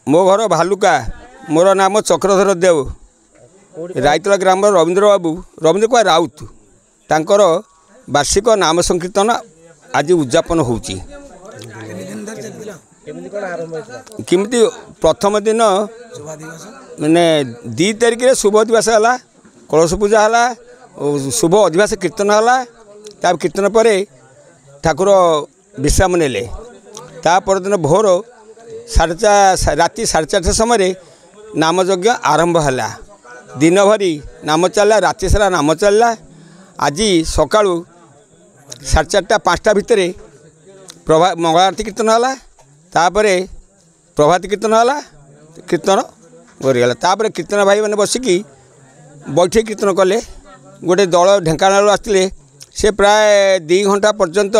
मो घर भालुका मोर नाम चक्रधर देव रायतला ग्राम रवींद्र बाबू रवींद्र कुमार राउत तांकर वार्षिक नाम संकीर्तन आज उद्यापन होची किमती प्रथम दिन मैंने 2 तारिख रे शुभ दिवस है कलश पूजा है शुभ अधिवास कीर्तन है कीर्तन पर ठाकुर विश्राम नेले ता परदिन भोर राति 4:30 समय नामयज्ञ आरंभ है दिन भरी नाम चलला राति सारा नाम चलला आज सका 4:30 5टा भितर प्रभा मंगल आरती कीर्तन है तापर प्रभात कीर्तन है कीर्तन गरीगला तापर कीर्तन भाई मैंने बसिकी बैठे कीर्तन कले गोटे दल ढेंकानाल आसते से प्राय 2 घंटा पर्यंत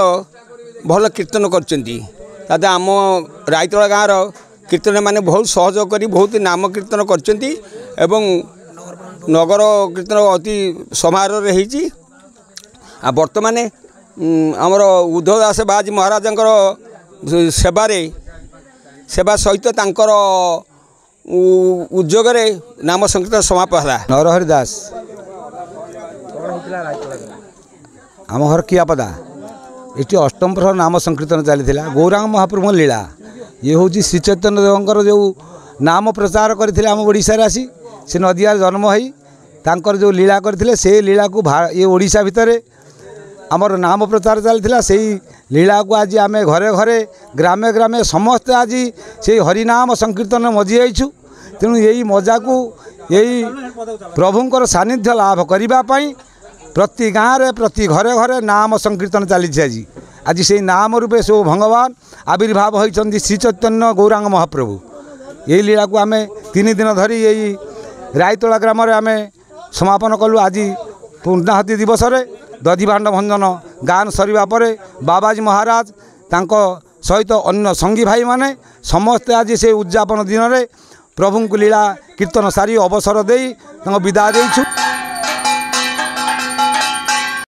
भल कीर्तन कर आम रायतला गाँव कीर्तन माने बहुत सहयोग करी बहुत नाम कीर्तन करचंती एवं नगर कीर्तन अति समारोह होती बर्तमान आमर उद्धव दास बाजी महाराज सेवा सहित तांकर उद्योग नाम संकीर्तन समापन है। नरहरि दास आम घर कियापदा ये अष्टम प्रहर नाम संकीर्तन चली गौरांग महाप्रभु लीला ये हूँ श्री चैतन्य देवंकर जो नाम प्रचार करते आम ओडिशा आसी से नदियार जन्म होई तांकर जो लीला करते से लीला को ये ओडिशा भितर आमर नाम प्रचार चलता से लीला को आज आम घरे घरे ग्रामे ग्रामे समस्ते आज से हरिनाम संकीर्तन मजी जाइछु तेणु यही मजा को यही प्रभुंकर सानिध्य लाभ करने प्रति गाँव में प्रति घरे घरे नाम संकीर्तन चली आज आज से नाम रूपे सो भगवान आविर्भाव होती श्री चैतन्य गौरांग महाप्रभु यही लीला को आम 3 दिन धरी यही रायतला ग्राम आम समापन कलु आज पूर्णाहुति दिवस दधिभाण्ड भंजन गान सरिबा परे बाबाजी महाराज तांको सहित अन्य संगी भाई माने समस्ते आज से उद्यापन दिन में प्रभु को लीला कीर्तन सारी अवसर दे विदा देइछु।